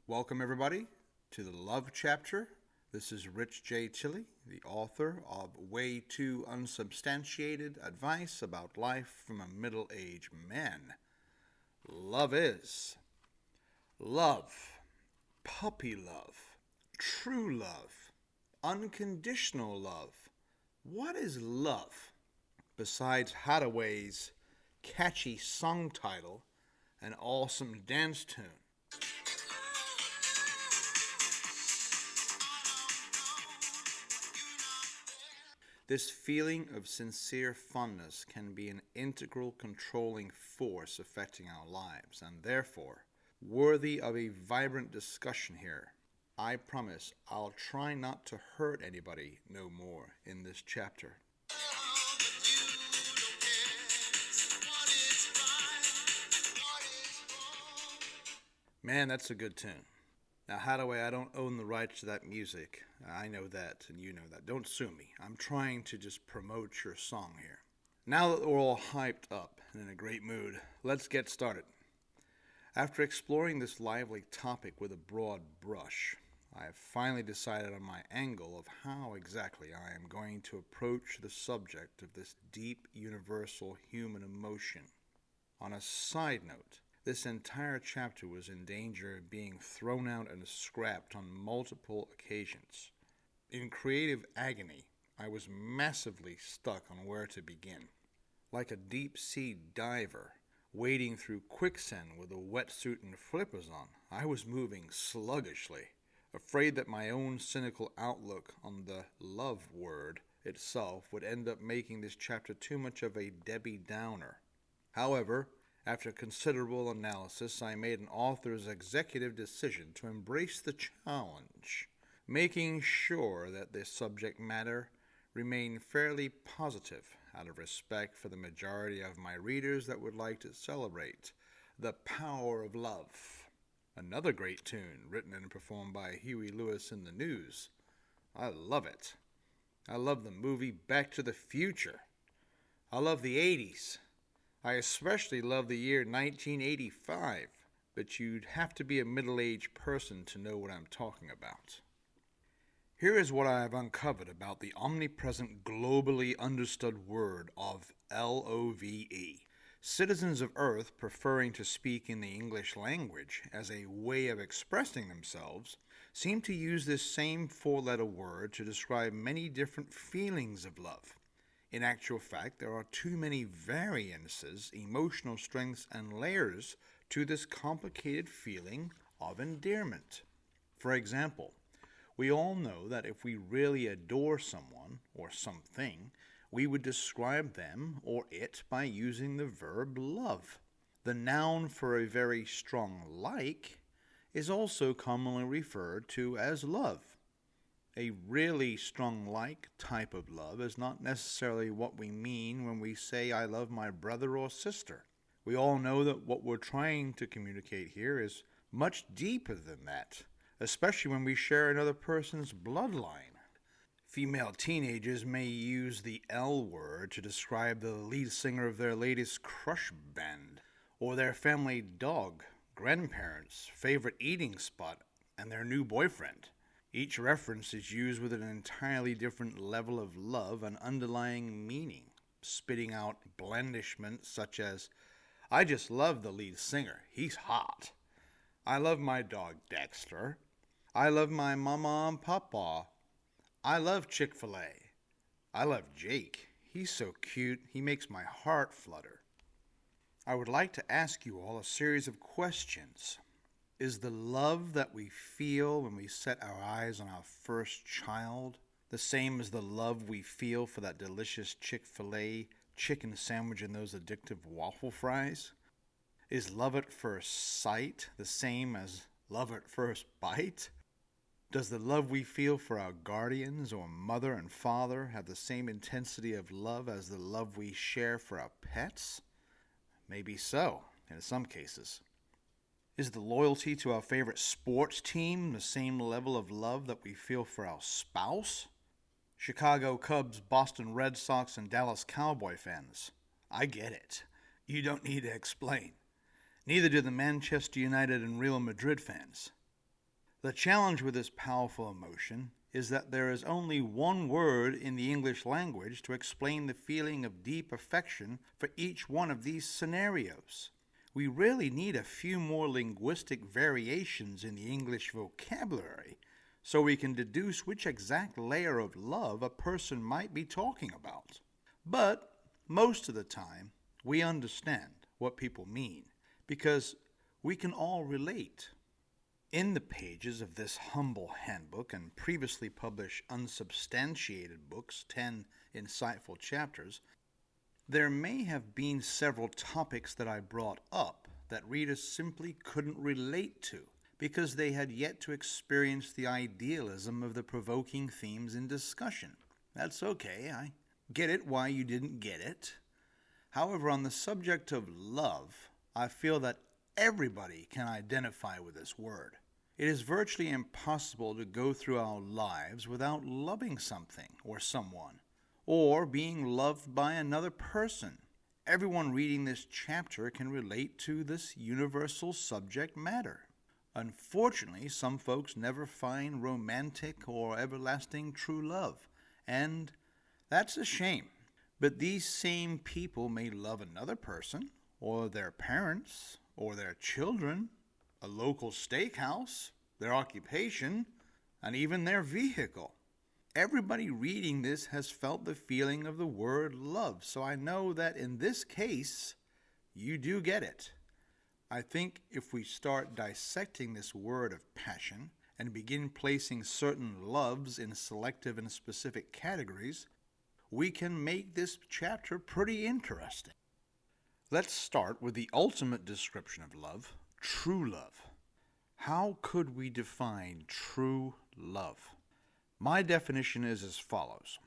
Welcome, everybody, to the Love Chapter. This is Tilley, the author of Way Too Unsubstantiated Advice about Life from a Middle-Aged Man. Love is love, puppy love, true love, unconditional love. What is love besides Hathaway's catchy song title and awesome dance tune? This feeling of sincere fondness can be an integral controlling force affecting our lives, and therefore worthy of a vibrant discussion here. I promise I'll try not to hurt anybody no more in this chapter. Man, that's a good tune. Now, Hathaway, I don't own the rights to that music. I know that, and you know that. Don't sue me. I'm trying to just promote your song here. Now that we're all hyped up and in a great mood, let's get started. After exploring this lively topic with a broad brush, I have finally decided on my angle of how exactly I am going to approach the subject of this deep, universal human emotion. On a side note, this entire chapter was in danger of being thrown out and scrapped on multiple occasions. In creative agony, I was massively stuck on where to begin. Like a deep-sea diver, wading through quicksand with a wetsuit and flippers on, I was moving sluggishly, afraid that my own cynical outlook on the love word itself would end up making this chapter too much of a Debbie Downer. However, after considerable analysis, I made an author's executive decision to embrace the challenge, making sure that the subject matter remained fairly positive out of respect for the majority of my readers that would like to celebrate the power of love. Another great tune written and performed by Huey Lewis in the News. I love it. I love the movie Back to the Future. I love the 80s. I especially love the year 1985, but you'd have to be a middle-aged person to know what I'm talking about. Here is what I have uncovered about the omnipresent, globally understood word of love. Citizens of Earth preferring to speak in the English language as a way of expressing themselves seem to use this same four-letter word to describe many different feelings of love. In actual fact, there are too many variances, emotional strengths, and layers to this complicated feeling of endearment. For example, we all know that if we really adore someone or something, we would describe them or it by using the verb love. The noun for a very strong like is also commonly referred to as love. A really strong like type of love is not necessarily what we mean when we say I love my brother or sister. We all know that what we're trying to communicate here is much deeper than that, especially when we share another person's bloodline. Female teenagers may use the L word to describe the lead singer of their latest crush band, or their family dog, grandparents' favorite eating spot, and their new boyfriend. Each reference is used with an entirely different level of love and underlying meaning, spitting out blandishments such as, I just love the lead singer, he's hot. I love my dog Dexter. I love my mama and papa. I love Chick-fil-A. I love Jake, he's so cute, he makes my heart flutter. I would like to ask you all a series of questions. Is the love that we feel when we set our eyes on our first child the same as the love we feel for that delicious Chick-fil-A chicken sandwich and those addictive waffle fries? Is love at first sight the same as love at first bite? Does the love we feel for our guardians or mother and father have the same intensity of love as the love we share for our pets? Maybe so, in some cases. Is the loyalty to our favorite sports team the same level of love that we feel for our spouse? Chicago Cubs, Boston Red Sox, and Dallas Cowboy fans, I get it. You don't need to explain. Neither do the Manchester United and Real Madrid fans. The challenge with this powerful emotion is that there is only one word in the English language to explain the feeling of deep affection for each one of these scenarios. We really need a few more linguistic variations in the English vocabulary so we can deduce which exact layer of love a person might be talking about. But most of the time, we understand what people mean because we can all relate. In the pages of this humble handbook and previously published Unsubstantiated Books, 10 Insightful Chapters, there may have been several topics that I brought up that readers simply couldn't relate to because they had yet to experience the idealism of the provoking themes in discussion. That's okay, I get it why you didn't get it. However, on the subject of love, I feel that everybody can identify with this word. It is virtually impossible to go through our lives without loving something or someone, or being loved by another person. Everyone reading this chapter can relate to this universal subject matter. Unfortunately, some folks never find romantic or everlasting true love, and that's a shame. But these same people may love another person, or their parents, or their children, a local steakhouse, their occupation, and even their vehicle. Everybody reading this has felt the feeling of the word love, so I know that in this case, you do get it. I think if we start dissecting this word of passion and begin placing certain loves in selective and specific categories, we can make this chapter pretty interesting. Let's start with the ultimate description of love, true love. How could we define true love? My definition is as follows.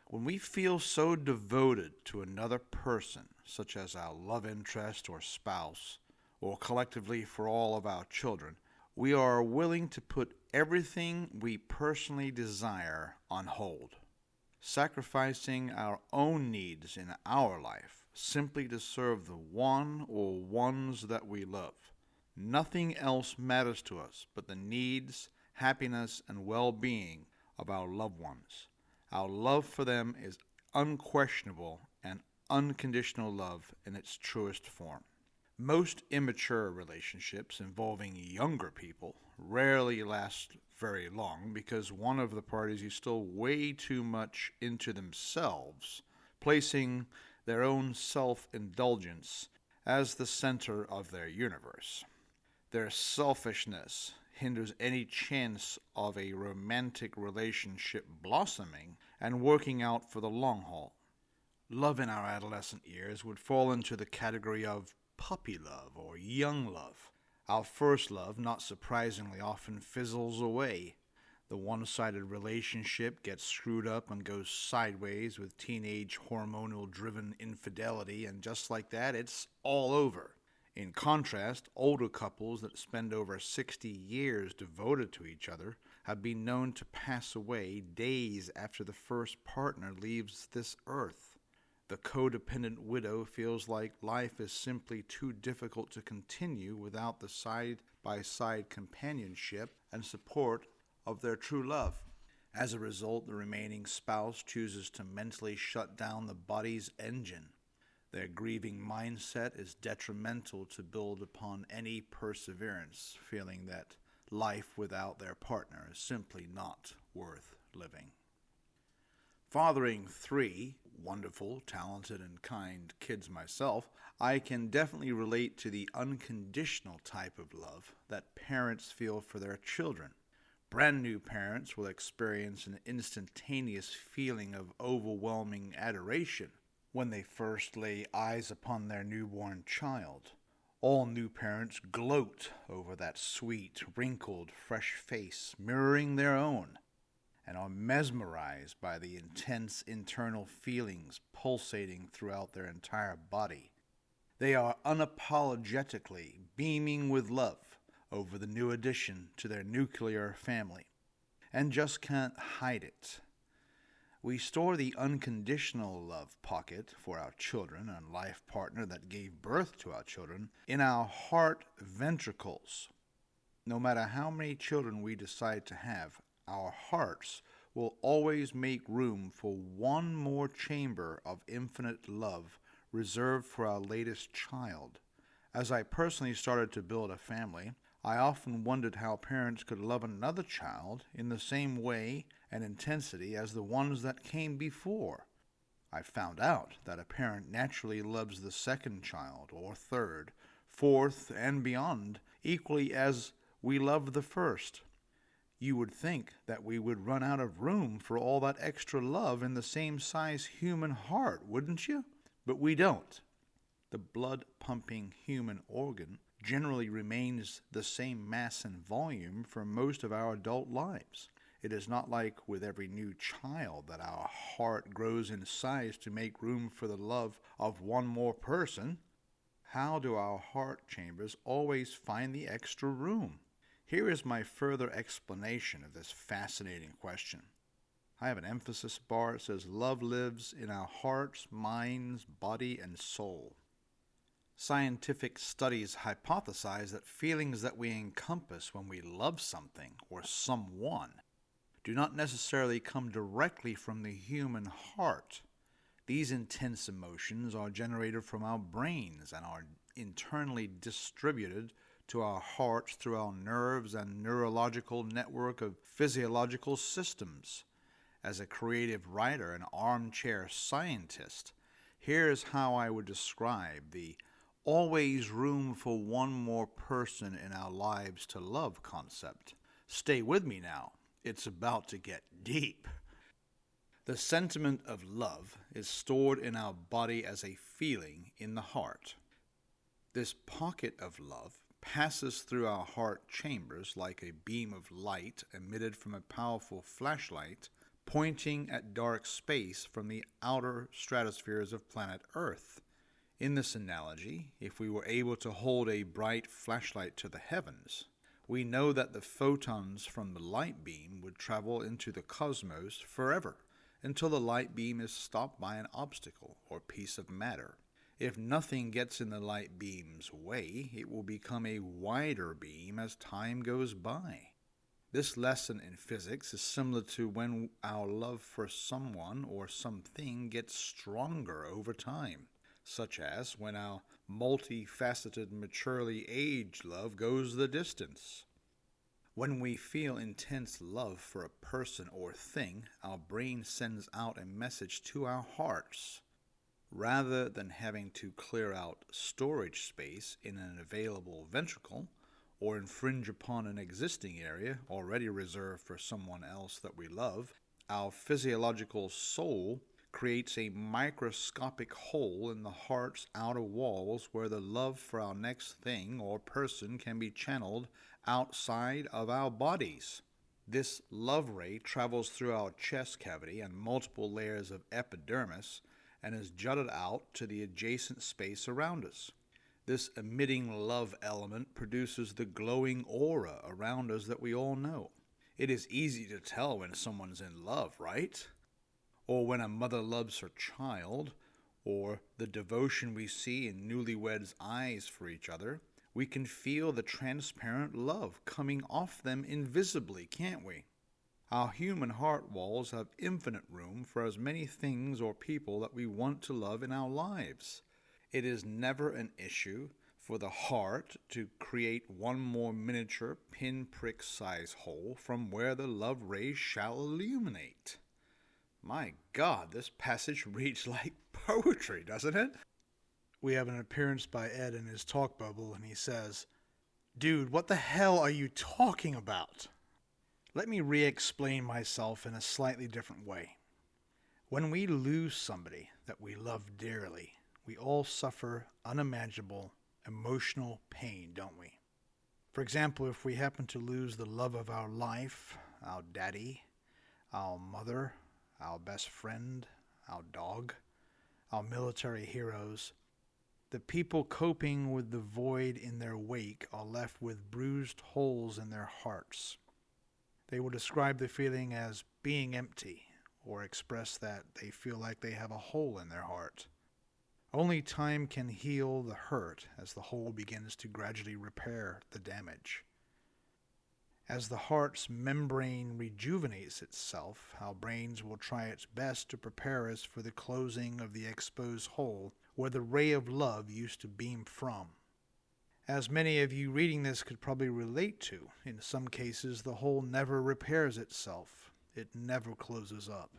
When we feel so devoted to another person, such as our love interest or spouse, or collectively for all of our children, we are willing to put everything we personally desire on hold, sacrificing our own needs in our life simply to serve the one or ones that we love. Nothing else matters to us but the needs, happiness, and well-being of our loved ones. Our love for them is unquestionable and unconditional love in its truest form. Most immature relationships involving younger people rarely last very long because one of the parties is still way too much into themselves, placing their own self-indulgence as the center of their universe. Their selfishness hinders any chance of a romantic relationship blossoming and working out for the long haul. Love in our adolescent years would fall into the category of puppy love or young love. Our first love, not surprisingly, often fizzles away. The one-sided relationship gets screwed up and goes sideways with teenage hormonal-driven infidelity, and just like that, it's all over. In contrast, older couples that spend over 60 years devoted to each other have been known to pass away days after the first partner leaves this earth. The codependent widow feels like life is simply too difficult to continue without the side-by-side companionship and support of their true love. As a result, the remaining spouse chooses to mentally shut down the body's engine. Their grieving mindset is detrimental to build upon any perseverance, feeling that life without their partner is simply not worth living. Fathering 3 wonderful, talented, and kind kids myself, I can definitely relate to the unconditional type of love that parents feel for their children. Brand new parents will experience an instantaneous feeling of overwhelming adoration when they first lay eyes upon their newborn child. All new parents gloat over that sweet, wrinkled, fresh face mirroring their own, and are mesmerized by the intense internal feelings pulsating throughout their entire body. They are unapologetically beaming with love over the new addition to their nuclear family, and just can't hide it. We store the unconditional love pocket for our children and life partner that gave birth to our children in our heart ventricles. No matter how many children we decide to have, our hearts will always make room for one more chamber of infinite love reserved for our latest child. As I personally started to build a family, I often wondered how parents could love another child in the same way and intensity as the ones that came before. I found out that a parent naturally loves the second child, or third, fourth, and beyond, equally as we love the first. You would think that we would run out of room for all that extra love in the same size human heart, wouldn't you? But we don't. The blood-pumping human organ generally remains the same mass and volume for most of our adult lives. It is not like with every new child that our heart grows in size to make room for the love of one more person. How do our heart chambers always find the extra room? Here is my further explanation of this fascinating question. I have an emphasis bar. It says, love lives in our hearts, minds, body, and soul. Scientific studies hypothesize that feelings that we encompass when we love something or someone do not necessarily come directly from the human heart. These intense emotions are generated from our brains and are internally distributed to our hearts through our nerves and neurological network of physiological systems. As a creative writer and armchair scientist, here's how I would describe the always room for one more person in our lives to love concept. Stay with me now. It's about to get deep. The sentiment of love is stored in our body as a feeling in the heart. This pocket of love passes through our heart chambers like a beam of light emitted from a powerful flashlight pointing at dark space from the outer stratospheres of planet Earth. In this analogy, if we were able to hold a bright flashlight to the heavens, we know that the photons from the light beam would travel into the cosmos forever, until the light beam is stopped by an obstacle or piece of matter. If nothing gets in the light beam's way, it will become a wider beam as time goes by. This lesson in physics is similar to when our love for someone or something gets stronger over time, such as when our multifaceted, maturely aged love goes the distance. When we feel intense love for a person or thing, our brain sends out a message to our hearts. Rather than having to clear out storage space in an available ventricle or infringe upon an existing area already reserved for someone else that we love, our physiological soul creates a microscopic hole in the heart's outer walls where the love for our next thing or person can be channeled outside of our bodies. This love ray travels through our chest cavity and multiple layers of epidermis and is jutted out to the adjacent space around us. This emitting love element produces the glowing aura around us that we all know. It is easy to tell when someone's in love, right? Or when a mother loves her child, or the devotion we see in newlyweds' eyes for each other. We can feel the transparent love coming off them invisibly, can't we? Our human heart walls have infinite room for as many things or people that we want to love in our lives. It is never an issue for the heart to create one more miniature pinprick size hole from where the love rays shall illuminate. My God, this passage reads like poetry, doesn't it? We have an appearance by Ed in his talk bubble, and he says, "Dude, what the hell are you talking about?" Let me re-explain myself in a slightly different way. When we lose somebody that we love dearly, we all suffer unimaginable emotional pain, don't we? For example, if we happen to lose the love of our life, our daddy, our mother, our best friend, our dog, our military heroes, the people coping with the void in their wake are left with bruised holes in their hearts. They will describe the feeling as being empty, or express that they feel like they have a hole in their heart. Only time can heal the hurt as the hole begins to gradually repair the damage. As the heart's membrane rejuvenates itself, our brains will try its best to prepare us for the closing of the exposed hole where the ray of love used to beam from. As many of you reading this could probably relate to, in some cases the hole never repairs itself. It never closes up.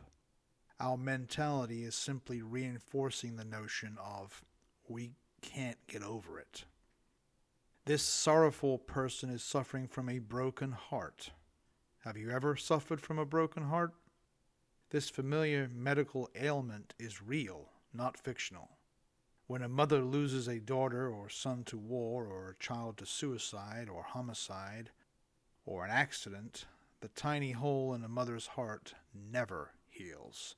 Our mentality is simply reinforcing the notion of, we can't get over it. This sorrowful person is suffering from a broken heart. Have you ever suffered from a broken heart? This familiar medical ailment is real, not fictional. When a mother loses a daughter or son to war, or a child to suicide or homicide or an accident, the tiny hole in a mother's heart never heals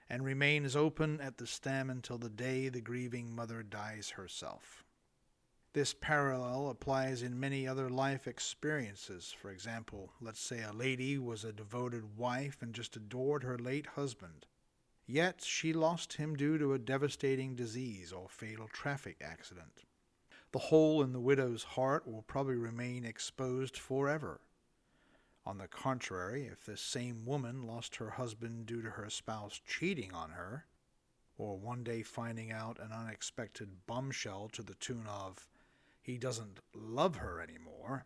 and remains open at the stem until the day the grieving mother dies herself. This parallel applies in many other life experiences. For example, let's say a lady was a devoted wife and just adored her late husband. Yet she lost him due to a devastating disease or fatal traffic accident. The hole in the widow's heart will probably remain exposed forever. On the contrary, if this same woman lost her husband due to her spouse cheating on her, or one day finding out an unexpected bombshell to the tune of, he doesn't love her anymore,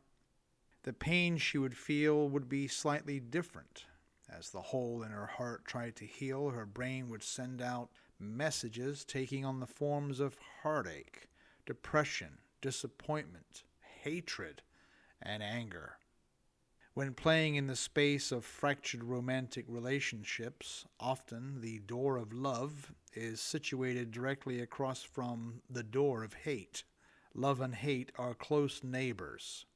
the pain she would feel would be slightly different. As the hole in her heart tried to heal, her brain would send out messages taking on the forms of heartache, depression, disappointment, hatred, and anger. When playing in the space of fractured romantic relationships, often the door of love is situated directly across from the door of hate. Love and hate are close neighbors.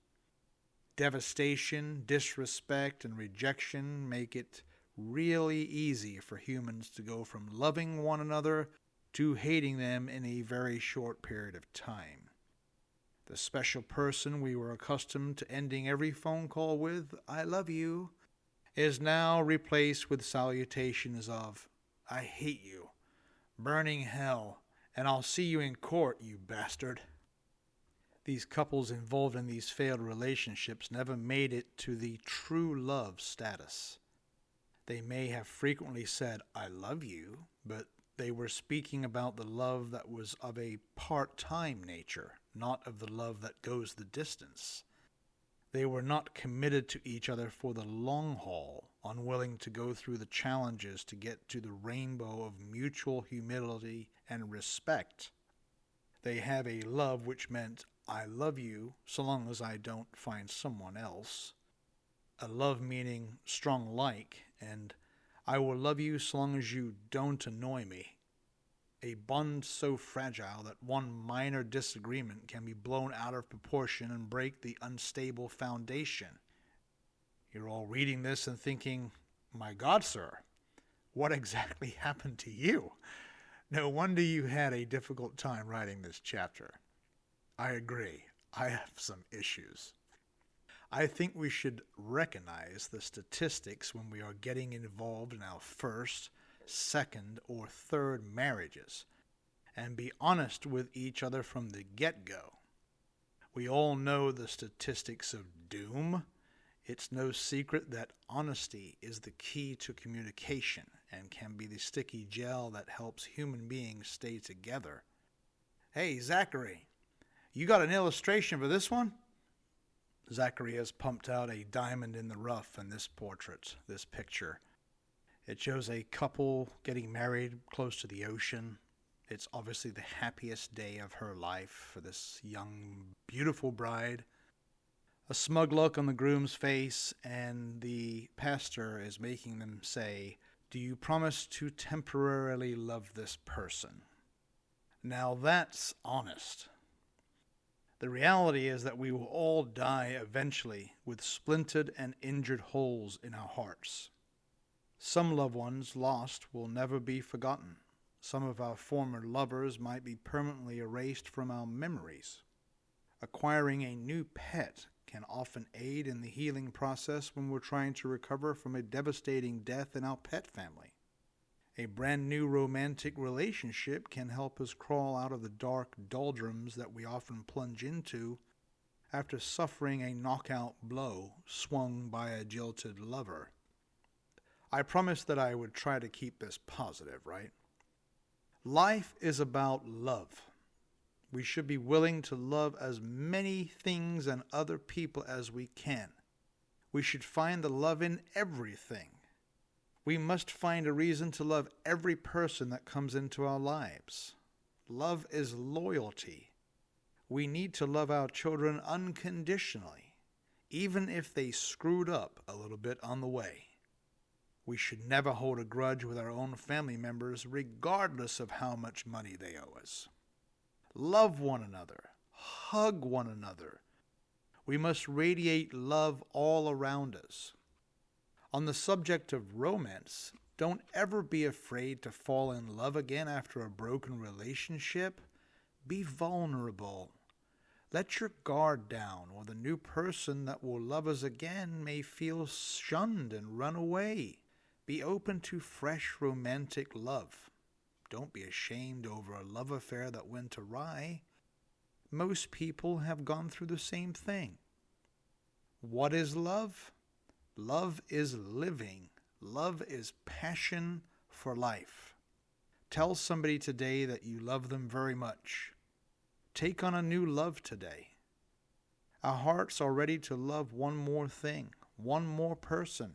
Devastation, disrespect, and rejection make it really easy for humans to go from loving one another to hating them in a very short period of time. The special person we were accustomed to ending every phone call with, "I love you," is now replaced with salutations of, "I hate you," "burning hell," and "I'll see you in court, you bastard." These couples involved in these failed relationships never made it to the true love status. They may have frequently said, "I love you," but they were speaking about the love that was of a part-time nature, not of the love that goes the distance. They were not committed to each other for the long haul, unwilling to go through the challenges to get to the rainbow of mutual humility and respect. They have a love which meant, "I love you so long as I don't find someone else." A love meaning strong like, and "I will love you so long as you don't annoy me." A bond so fragile that one minor disagreement can be blown out of proportion and break the unstable foundation. You're all reading this and thinking, "My God, sir, what exactly happened to you?" No wonder you had a difficult time writing this chapter. I agree. I have some issues. I think we should recognize the statistics when we are getting involved in our first, second, or third marriages, and be honest with each other from the get-go. We all know the statistics of doom. It's no secret that honesty is the key to communication and can be the sticky gel that helps human beings stay together. "Hey, Zachary, you got an illustration for this one?" Zachary has pumped out a diamond in the rough in this portrait, this picture. It shows a couple getting married close to the ocean. It's obviously the happiest day of her life for this young, beautiful bride. A smug look on the groom's face, and the pastor is making them say, "Do you promise to temporarily love this person?" Now that's honest. The reality is that we will all die eventually with splintered and injured holes in our hearts. Some loved ones lost will never be forgotten. Some of our former lovers might be permanently erased from our memories. Acquiring a new pet can often aid in the healing process when we're trying to recover from a devastating death in our pet family. A brand new romantic relationship can help us crawl out of the dark doldrums that we often plunge into after suffering a knockout blow swung by a jilted lover. I promised that I would try to keep this positive, right? Life is about love. We should be willing to love as many things and other people as we can. We should find the love in everything. We must find a reason to love every person that comes into our lives. Love is loyalty. We need to love our children unconditionally, even if they screwed up a little bit on the way. We should never hold a grudge with our own family members, regardless of how much money they owe us. Love one another. Hug one another. We must radiate love all around us. On the subject of romance, don't ever be afraid to fall in love again after a broken relationship. Be vulnerable. Let your guard down, or the new person that will love us again may feel shunned and run away. Be open to fresh romantic love. Don't be ashamed over a love affair that went awry. Most people have gone through the same thing. What is love? Love is living. Love is passion for life. Tell somebody today that you love them very much. Take on a new love today. Our hearts are ready to love one more thing, one more person.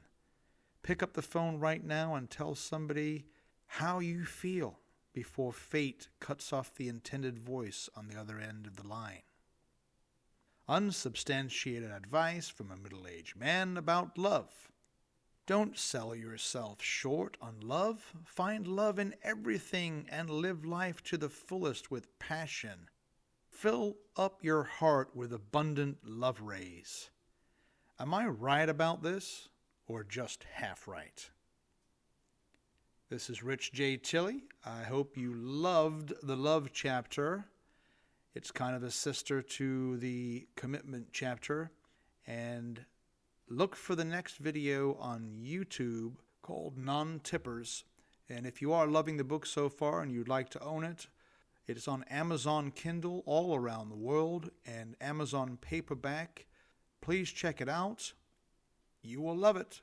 Pick up the phone right now and tell somebody how you feel before fate cuts off the intended voice on the other end of the line. Unsubstantiated advice from a middle-aged man about love. Don't sell yourself short on love. Find love in everything and live life to the fullest with passion. Fill up your heart with abundant love rays. Am I right about this, or just half right? This is Rich J. Tilley. I hope you loved the love chapter. It's kind of a sister to the commitment chapter. And look for the next video on YouTube called Non-Tippers. And if you are loving the book so far and you'd like to own it, it is on Amazon Kindle all around the world and Amazon paperback. Please check it out. You will love it.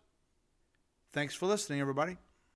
Thanks for listening, everybody.